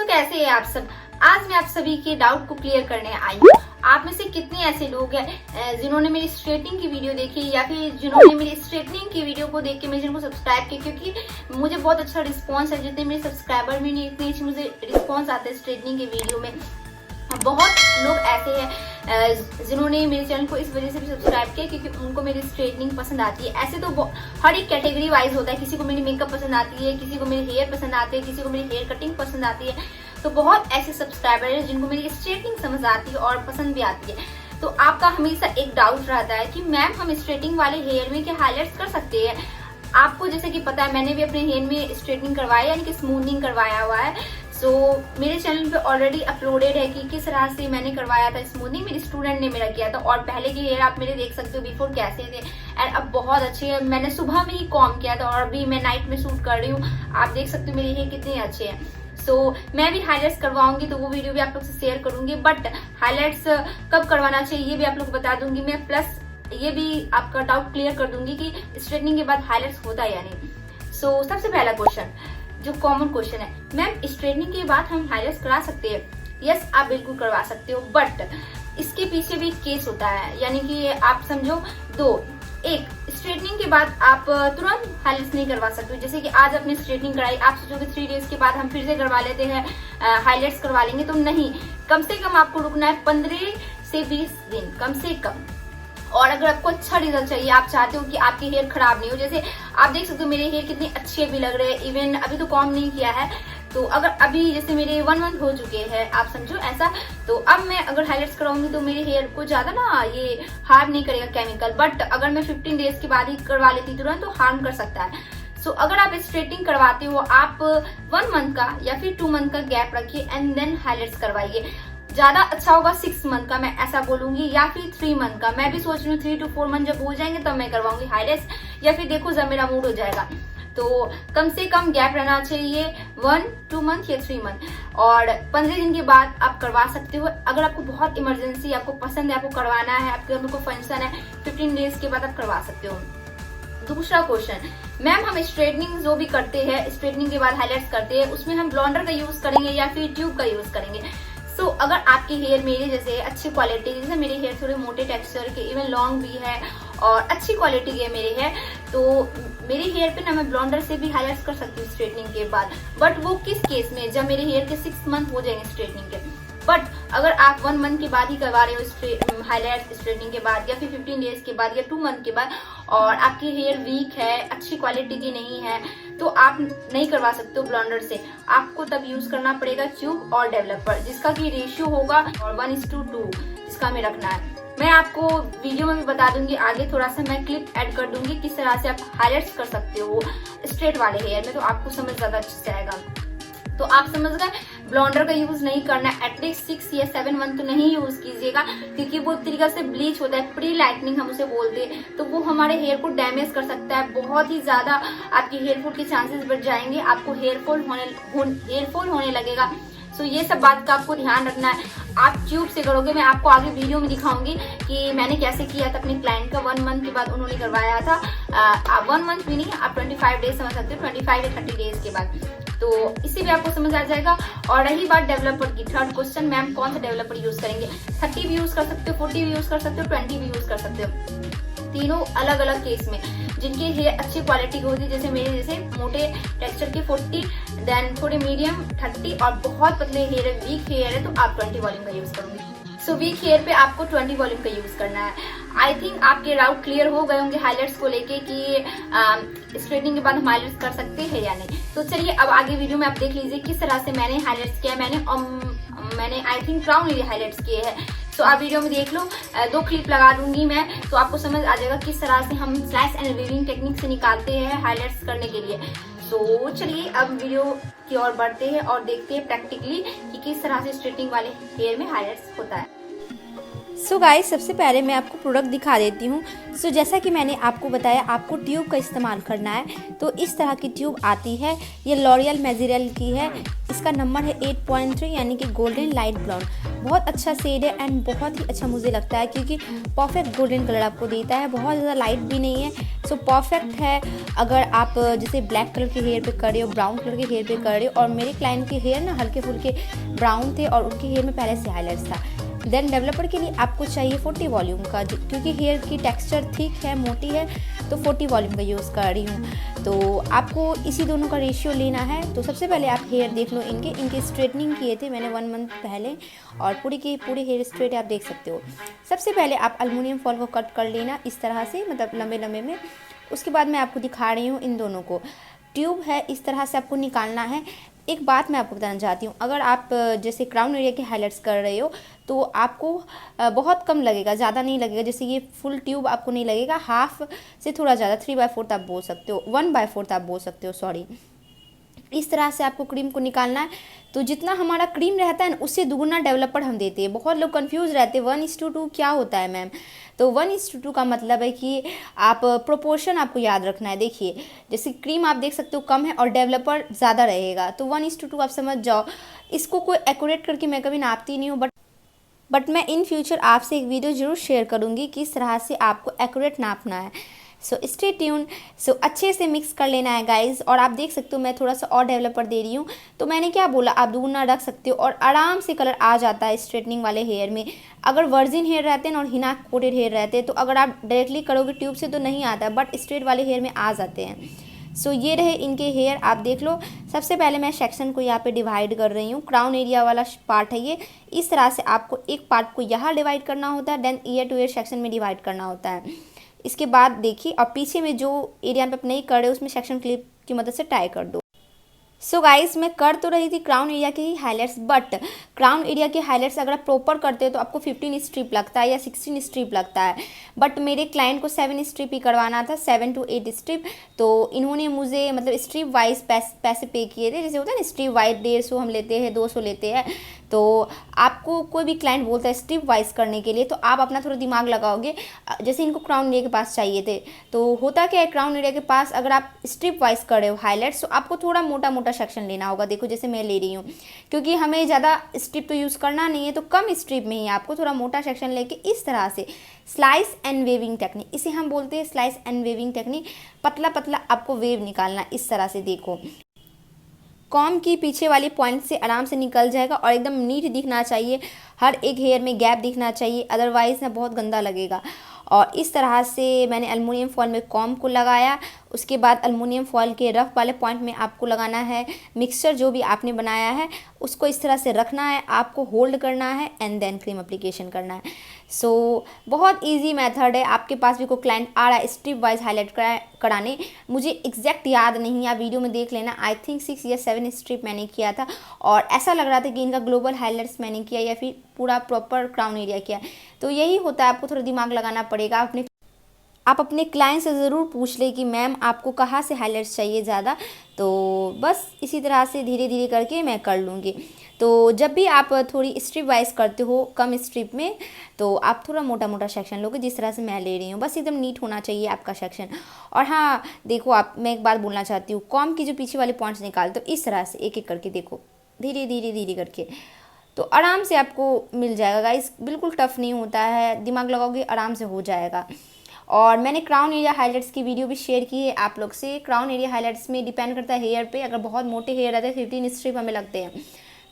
सो कैसे हैं आप सब। आज मैं आप सभी के डाउट को क्लियर करने आई हूँ। आप में से कितने ऐसे लोग हैं जिन्होंने मेरी स्ट्रेटनिंग की वीडियो देखी या फिर जिन्होंने मेरी स्ट्रेटनिंग की वीडियो को देख के मेरे चैनल को सब्सक्राइब किया, क्योंकि मुझे बहुत अच्छा रिस्पांस है। जितने मेरे सब्सक्राइबर भी नहीं, इतने अच्छे मुझे रिस्पांस आते हैं स्ट्रेटनिंग के वीडियो में। बहुत लोग ऐसे हैं जिन्होंने मेरे चैनल को इस वजह से भी सब्सक्राइब किया क्योंकि उनको मेरी स्ट्रेटनिंग पसंद आती है। ऐसे तो हर एक कैटेगरी वाइज होता है, किसी को मेरी मेकअप पसंद आती है, किसी को मेरे हेयर पसंद आते हैं, किसी को मेरी हेयर कटिंग पसंद आती है। तो बहुत ऐसे सब्सक्राइबर हैं जिनको मेरी स्ट्रेटनिंग समझ आती है और पसंद भी आती है। तो आपका हमेशा एक डाउट रहता है कि मैम हम स्ट्रेटनिंग वाले हेयर में क्या हाईलाइट्स कर सकते हैं। आपको जैसे कि पता है, मैंने भी अपने हेयर में स्ट्रेटनिंग करवाया यानी कि स्मूथनिंग करवाया हुआ है। सो मेरे चैनल पे ऑलरेडी अपलोडेड है कि किस तरह से मैंने करवाया था स्मूथनिंग। मेरी स्टूडेंट ने मेरा किया था और पहले के हेयर आप मेरे देख सकते हो बिफोर कैसे थे एंड अब बहुत अच्छे हैं। मैंने सुबह में ही कॉम किया था और अभी मैं नाइट में शूट कर रही हूँ। आप देख सकते हो मेरे हेयर कितने अच्छे हैं। सो मैं भी हाईलाइट्स करवाऊंगी तो वो वीडियो भी आप लोग से शेयर करूंगी। बट हाईलाइट्स कब करवाना चाहिए ये भी आप लोग को बता दूंगी मैं। प्लस ये भी आपका डाउट क्लियर कर दूंगी कि स्ट्रेटनिंग के बाद हाईलाइट्स होता है या नहीं। सो सबसे पहला क्वेश्चन जो कॉमन क्वेश्चन है, मैम स्ट्रेटनिंग के बाद हम हाईलाइट्स करा सकते हैं? यस, आप बिल्कुल करवा सकते हो, बट इसके पीछे भी एक केस होता है। यानी कि आप समझो दो, एक स्ट्रेटनिंग के बाद आप तुरंत हाईलाइट्स नहीं करवा सकते। जैसे कि आज आपने स्ट्रेटनिंग कराई, आप सोचोगे 3 डेज के बाद हम फिर से करवा लेते हैं, हाईलाइट्स करवा लेंगे। तो नहीं, कम से कम आपको रुकना है 15 से 20 दिन कम से कम। और अगर आपको अच्छा रिजल्ट चाहिए, आप चाहते हो कि आपके हेयर खराब नहीं हो, जैसे आप देख सकते हो मेरे हेयर कितने अच्छे भी लग रहे हैं। इवन अभी तो कॉम नहीं किया है, तो अगर अभी जैसे मेरे 1 मंथ हो चुके हैं, आप समझो ऐसा, तो अब मैं अगर हाईलाइट्स कराऊंगी तो मेरे हेयर को ज्यादा ना ये हार्म नहीं करेगा केमिकल। बट अगर मैं 15 डेज के बाद ही करवा लेती तुरंत तो हार्म कर सकता है। सो अगर आप स्ट्रेटनिंग करवाते हो, आप 1 मंथ का या फिर 2 मंथ का गैप रखिए एंड देन हाईलाइट्स करवाइए। ज्यादा अच्छा होगा 6 मंथ का, मैं ऐसा बोलूंगी, या फिर 3 मंथ का। मैं भी सोच रही हूँ 3 to 4 मंथ जब हो जाएंगे तब मैं करवाऊंगी हाईलाइट्स, या फिर देखो जब मेरा मूड हो जाएगा। तो कम से कम गैप रहना चाहिए 1, 2 मंथ या 3 मंथ। और 15 दिन के बाद आप करवा सकते हो। अगर आपको बहुत इमरजेंसी, आपको पसंद है, आपको करवाना है, आपके घर में कोई फंक्शन है, 15 डेज के बाद आप करवा सकते हो। दूसरा क्वेश्चन, मैम हम स्ट्रेटनिंग जो भी करते हैं, स्ट्रेटनिंग के बाद हाईलाइट्स करते हैं, उसमें हम ब्लॉन्डर का यूज करेंगे या फिर ट्यूब का यूज करेंगे? सो अगर आपके हेयर मेरे जैसे अच्छी क्वालिटी, जैसे मेरे हेयर थोड़े मोटे टेक्सचर के, इवन लॉन्ग भी है और अच्छी क्वालिटी के मेरे हेयर, तो मेरे हेयर पे ना मैं ब्लॉन्डर से भी हाईलाइट्स कर सकती हूँ स्ट्रेटनिंग के बाद। बट वो किस केस में, जब मेरे हेयर के 6 मंथ हो जाएंगे स्ट्रेटनिंग के। बट अगर आप 1 मंथ के बाद ही करवा रहे हो हाईलाइट स्ट्रेटनिंग के बाद, या फिर 15 डेज के बाद या 2 मंथ के बाद, और आपके हेयर वीक है, अच्छी क्वालिटी की नहीं है, तो आप नहीं करवा सकते हो ब्लॉन्डर से। आपको तब यूज करना पड़ेगा ट्यूब और डेवलपर, जिसका की रेशियो होगा और 1:2 जिसका में रखना है। मैं आपको वीडियो में भी बता दूंगी आगे, थोड़ा सा मैं क्लिप ऐड कर दूंगी किस तरह से आप हाईलाइट्स कर सकते हो स्ट्रेट वाले हेयर में, तो आपको समझ ज्यादा अच्छे से आएगा। तो आप समझ गए, ब्लॉन्डर का यूज नहीं करना है। एटलीस्ट 6 या 7 मंथ तो नहीं यूज कीजिएगा, क्योंकि वो एक तरीका से ब्लीच होता है, प्री लाइटनिंग हम उसे बोलते हैं, तो वो हमारे हेयर को डैमेज कर सकता है। बहुत ही ज्यादा आपकी हेयर फॉल के चांसेस बढ़ जाएंगे, आपको हेयर फॉल होने लगेगा। सो ये सब बात का आपको ध्यान रखना है। आप ट्यूब से करोगे, मैं आपको आगे वीडियो में दिखाऊंगी कि मैंने कैसे किया था अपने क्लाइंट का। 1 मंथ के बाद उन्होंने करवाया था। 1 मंथ भी नहीं, आप 25 डेज समझ सकते हो, 25 या 30 डेज के बाद, तो इससे भी आपको समझ आ जाएगा। और रही बात डेवलपर की, थर्ड क्वेश्चन, मैम कौन सा डेवलपर यूज करेंगे? 30 भी यूज कर सकते हो, 40 भी यूज कर सकते हो, 20 भी यूज कर सकते हो। तीनों अलग अलग केस में, जिनके हेयर अच्छी क्वालिटी की होती है, जैसे मेरे जैसे मोटे टेक्सचर के 40, देन थोड़े मीडियम 30, और बहुत पतले हेयर है, वीक हेयर है, तो आप 20 वॉल्यूम का यूज करोगे। सो वीक हेयर पे आपको 20 वॉल्यूम का यूज करना है। आई थिंक आपके डाउट क्लियर हो गए होंगे हाईलाइट्स को लेके कि स्ट्रेटनिंग के बाद हम हाईलाइट्स कर सकते हैं या नहीं। तो चलिए अब आगे वीडियो में आप देख लीजिए किस तरह से मैंने हाईलाइट्स किया। मैंने I think crown area highlights किए हैं। तो आप वीडियो में देख लो, 2 क्लिप लगा दूंगी मैं, तो आपको समझ आ जाएगा किस तरह से हम स्लाइस एंड वीविंग टेक्निक से निकालते हैं हाईलाइट्स करने के लिए। तो चलिए अब वीडियो की ओर बढ़ते हैं और देखते हैं प्रैक्टिकली कि किस तरह से स्ट्रेटनिंग वाले हेयर में हाईलाइट्स होता है। सो गाइस, सबसे पहले मैं आपको प्रोडक्ट दिखा देती हूँ। सो जैसा कि मैंने आपको बताया, आपको ट्यूब का इस्तेमाल करना है। तो इस तरह की ट्यूब आती है, ये लॉरियल मैजिरल की है, इसका नंबर है 8.3 यानी कि गोल्डन लाइट ब्लॉन्ड। बहुत अच्छा शेड है एंड बहुत ही अच्छा मुझे लगता है, क्योंकि परफेक्ट गोल्डन कलर आपको देता है, बहुत ज़्यादा लाइट भी नहीं है। सो परफेक्ट है अगर आप जैसे ब्लैक कलर के हेयर पे कर रहे हो, ब्राउन कलर के हेयर पे कर रहे हो। और मेरे क्लाइंट के हेयर ना हल्के फुल्के ब्राउन थे और उनके हेयर में पहले से हाईलाइट्स था। देन डेवलपर के लिए आपको चाहिए 40 वॉल्यूम का, क्योंकि हेयर की टेक्सचर थिक है, मोटी है, तो 40 वॉल्यूम का यूज़ कर रही हूँ। तो आपको इसी दोनों का रेशियो लेना है। तो सबसे पहले आप हेयर देख लो इनके स्ट्रेटनिंग किए थे मैंने 1 मंथ पहले, और पूरी हेयर स्ट्रेट आप देख सकते हो। सबसे पहले आप एल्युमिनियम फॉयल को कट कर लेना इस तरह से, मतलब लंबे लंबे में। उसके बाद मैं आपको दिखा रही हूँ इन दोनों को। ट्यूब है, इस तरह से आपको निकालना है। एक बात मैं आपको बताना चाहती हूँ, अगर आप जैसे क्राउन एरिया के हाईलाइट्स कर रहे हो तो आपको बहुत कम लगेगा, ज़्यादा नहीं लगेगा। जैसे ये फुल ट्यूब आपको नहीं लगेगा, हाफ से थोड़ा ज़्यादा, 3/4 आप बोल सकते हो, 1/4 आप बोल सकते हो, सॉरी। इस तरह से आपको क्रीम को निकालना है। तो जितना हमारा क्रीम रहता है ना, उससे दुगुना डेवलपर हम देते हैं। बहुत लोग कंफ्यूज रहते हैं 1:2 क्या होता है मैम। तो 1:2 का मतलब है कि आप प्रोपोर्शन आपको याद रखना है। देखिए जैसे क्रीम आप देख सकते हो कम है और डेवलपर ज़्यादा रहेगा, तो 1:2 आप समझ जाओ। इसको कोई एक्यूरेट करके मैं कभी नापती नहीं हूँ, बट मैं इन फ्यूचर आपसे एक वीडियो ज़रूर शेयर करूँगी किस तरह से आपको एक्यूरेट नापना है। So stay tune. सो अच्छे से मिक्स कर लेना है गाइज। और आप देख सकते हो मैं थोड़ा सा और डेवलपर दे रही हूँ। तो मैंने क्या बोला, आप दुगुना रख सकते हो और आराम से कलर आ जाता है स्ट्रेटनिंग वाले हेयर में। अगर वर्जिन हेयर रहते हैं और हिना कोटेड हेयर रहते हैं तो अगर आप डायरेक्टली करोगे ट्यूब से तो नहीं आता, बट स्ट्रेट वाले हेयर में आ जाते हैं। सो ये रहे इनके हेयर, आप देख लो। सबसे पहले मैं सेक्शन को यहाँ पे डिवाइड कर रही हूँ। क्राउन एरिया वाला पार्ट है ये। इस तरह से आपको एक पार्ट को यहाँ डिवाइड करना होता है, then year to year section में डिवाइड करना होता है। इसके बाद देखिए, और पीछे में जो एरिया पे आप नहीं कर रहे उसमें सेक्शन क्लिप की मदद से टाई कर दो। सो गाइस मैं कर तो रही थी क्राउन एरिया के ही हाईलाइट्स, बट क्राउन एरिया के हाईलाइट्स अगर आप प्रॉपर करते हो तो आपको 15 स्ट्रिप लगता है या 16 स्ट्रिप लगता है। बट मेरे क्लाइंट को 7 स्ट्रिप ही करवाना था, 7 to 8 स्ट्रिप। तो इन्होंने मुझे मतलब स्ट्रिप वाइज पैसे पे किए थे। जैसे होता है ना स्ट्रिप वाइज 150 हम लेते हैं, 200 लेते हैं। तो आपको कोई भी क्लाइंट बोलता है स्ट्रिप वाइज करने के लिए तो आप अपना थोड़ा दिमाग लगाओगे। जैसे इनको क्राउन एरिया के पास चाहिए थे, तो होता क्या है क्राउन एरिया के पास अगर आप स्ट्रिप वाइज कर रहे हो हाईलाइट्स तो आपको थोड़ा मोटा मोटा सेक्शन लेना होगा। देखो जैसे मैं ले रही हूँ, क्योंकि हमें ज़्यादा स्ट्रिप तो यूज़ करना नहीं है, तो कम स्ट्रिप में ही आपको थोड़ा मोटा सेक्शन लेके इस तरह से स्लाइस एंड वेविंग टेक्निक, इसे हम बोलते हैं स्लाइस एंड वेविंग टेक्निक। पतला पतला आपको वेव निकालना इस तरह से। देखो कॉम की पीछे वाली पॉइंट से आराम से निकल जाएगा और एकदम नीट दिखना चाहिए, हर एक हेयर में गैप दिखना चाहिए, अदरवाइज ना बहुत गंदा लगेगा। और इस तरह से मैंने एल्युमिनियम फॉयल में कॉम को लगाया। उसके बाद एल्युमिनियम फॉयल के रफ वाले पॉइंट में आपको लगाना है मिक्सचर जो भी आपने बनाया है, उसको इस तरह से रखना है, आपको होल्ड करना है एंड देन क्रीम अप्लीकेशन करना है। सो बहुत इजी मेथड है। आपके पास भी कोई क्लाइंट आ रहा है स्ट्रिप वाइज हाईलाइट कराने, मुझे एग्जैक्ट याद नहीं है, आप वीडियो में देख लेना। आई थिंक 6 या 7 स्ट्रिप मैंने किया था और ऐसा लग रहा था कि इनका ग्लोबल हाईलाइट्स मैंने किया या फिर पूरा प्रॉपर क्राउन एरिया किया। तो यही होता है, आपको थोड़ा दिमाग लगाना पड़ेगा। आप अपने क्लाइंट से ज़रूर पूछ ले कि मैम आपको कहाँ से हाईलाइट्स चाहिए ज़्यादा, तो बस इसी तरह से धीरे धीरे करके मैं कर लूँगी। तो जब भी आप थोड़ी स्ट्रिप वाइज करते हो कम स्ट्रिप में, तो आप थोड़ा मोटा मोटा सेक्शन लोगे जिस तरह से मैं ले रही हूँ। बस एकदम नीट होना चाहिए आपका सेक्शन। और हाँ देखो, आप मैं एक बात बोलना चाहती हूँ, कॉम की जो पीछे वाले पॉइंट्स निकालते हो इस तरह से एक एक करके, देखो धीरे धीरे धीरे करके, तो आराम से आपको मिल जाएगा गाइस। बिल्कुल टफ नहीं होता है, दिमाग लगाओगे आराम से हो जाएगा। और मैंने क्राउन एरिया हाईलाइट्स की वीडियो भी शेयर की है आप लोग से। क्राउन एरिया हाईलाइट्स में डिपेंड करता है हेयर पे। अगर बहुत मोटे हेयर रहते हैं 15 स्ट्रिप हमें लगते हैं।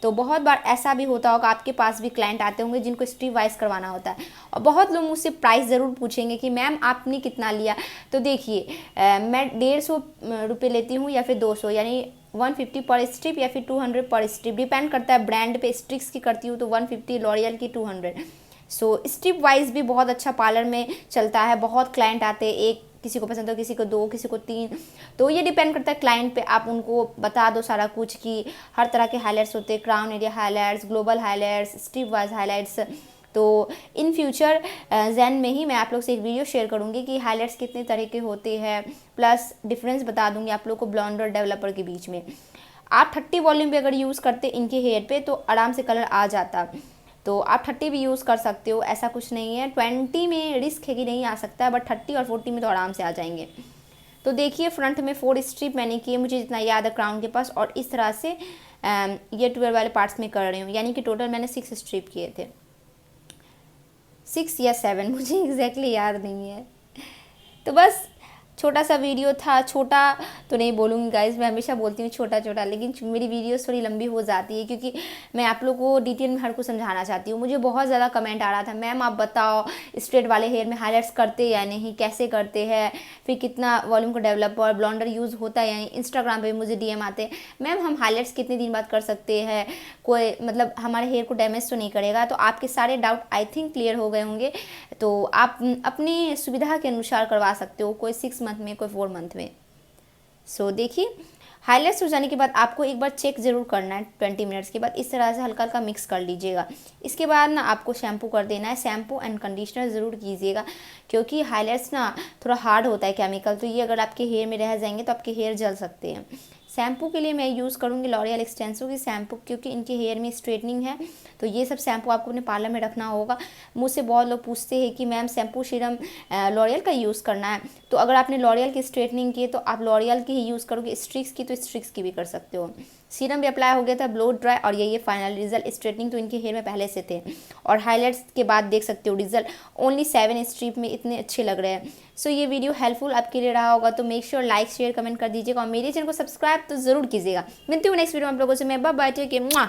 तो बहुत बार ऐसा भी होता होगा आपके पास भी क्लाइंट आते होंगे जिनको स्ट्रिप वाइज करवाना होता है, और बहुत लोग मुझसे प्राइस ज़रूर पूछेंगे कि मैम आपने कितना लिया। तो देखिए मैं 150 रुपये लेती हूँ या फिर 200, यानी 150 पर स्ट्रिप या फिर 200 पर स्ट्रिप, डिपेंड करता है ब्रांड पे। स्ट्रिक्स की करती हूँ तो 150, लॉरियल की 200। सो स्ट्रिप वाइज भी बहुत अच्छा पार्लर में चलता है। बहुत क्लाइंट आते हैं, एक किसी को पसंद हो, किसी को 2, किसी को 3। तो ये डिपेंड करता है क्लाइंट पे। आप उनको बता दो सारा कुछ कि हर तरह के हाईलाइट्स होते हैं, crown area highlights, global highlights, strip wise highlights. तो इन फ्यूचर जैन में ही मैं आप लोग से एक वीडियो शेयर करूँगी कि हाईलाइट्स कितने तरह के होते हैं, प्लस डिफरेंस बता दूँगी आप लोग को ब्लॉन्ड और डेवलपर के बीच में। आप 30 वॉल्यूम पे अगर यूज़ करते इनके हेयर पे तो आराम से कलर आ जाता। तो आप 30 भी यूज़ कर सकते हो, ऐसा कुछ नहीं है। 20 में रिस्क है कि नहीं आ सकता है, बट 30 और 40 में तो आराम से आ जाएंगे। तो देखिए फ्रंट में 4 स्ट्रिप मैंने किए, मुझे जितना याद है क्राउन के पास, और इस तरह से ईयर 12 वाले पार्ट्स में कर रही हूँ, यानी कि टोटल मैंने 6 स्ट्रिप किए थे, 6 या 7 मुझे एग्जैक्टली याद नहीं है। तो बस छोटा सा वीडियो था, छोटा तो नहीं बोलूँगी गाइज, मैं हमेशा बोलती हूँ छोटा छोटा, लेकिन मेरी वीडियोस थोड़ी लंबी हो जाती है क्योंकि मैं आप लोगों को डिटेल में हर कुछ समझाना चाहती हूँ। मुझे बहुत ज़्यादा कमेंट आ रहा था, मैम आप बताओ स्ट्रेट वाले हेयर में हाईलाइट्स करते या नहीं, कैसे करते हैं, फिर कितना वॉल्यूम का डेवलपर ब्लॉन्डर यूज़ होता है या नहीं। इंस्टाग्राम पर मुझे DM आते हैं, मैम हम हाईलाइट्स कितने दिन बाद कर सकते हैं, कोई मतलब हमारे हेयर को डैमेज तो नहीं करेगा। तो आपके सारे डाउट आई थिंक क्लियर हो गए होंगे। तो आप अपनी सुविधा के अनुसार करवा सकते हो, कोई 6 मंथ में, कोई 4 मंथ में। सो देखिए, हाईलाइट्स हो जाने के बाद आपको एक बार चेक ज़रूर करना है 20 मिनट्स के बाद, इस तरह से हल्का हल्का मिक्स कर लीजिएगा। इसके बाद ना आपको शैम्पू कर देना है, शैम्पू एंड कंडीशनर ज़रूर कीजिएगा क्योंकि हाईलाइट्स ना थोड़ा हार्ड होता है केमिकल, तो ये अगर आपके हेयर में रह जाएंगे तो आपके हेयर जल सकते हैं। शैम्पू के लिए मैं यूज़ करूँगी लॉरियल एक्सटेंसो की शैम्पू, क्योंकि इनके हेयर में स्ट्रेटनिंग है, तो ये सब शैम्पू आपको अपने पार्लर में रखना होगा। मुझसे बहुत लोग पूछते हैं कि मैम शैम्पू सीरम लॉरियल का यूज़ करना है, तो अगर आपने लॉरियल की स्ट्रेटनिंग की तो आप लॉरियल की ही यूज़ करोगे, स्ट्रिक्स की तो स्ट्रिक्स की भी कर सकते हो। सीरम भी अप्लाई हो गया था, ब्लो ड्राई, और ये फाइनल रिजल्ट। स्ट्रेटनिंग तो इनके हेयर में पहले से थे, और हाईलाइट्स के बाद देख सकते हो रिजल्ट, ओनली 7 स्ट्रिप में इतने अच्छे लग रहे हैं। सो ये वीडियो हेल्पफुल आपके लिए रहा होगा, तो make sure like share comment कर दीजिएगा और मेरे चैनल को सब्सक्राइब तो ज़रूर कीजिएगा। मिलती हूँ नेक्स्ट वीडियो में आप लोगों से, मैं बाय बाय, टेक केयर।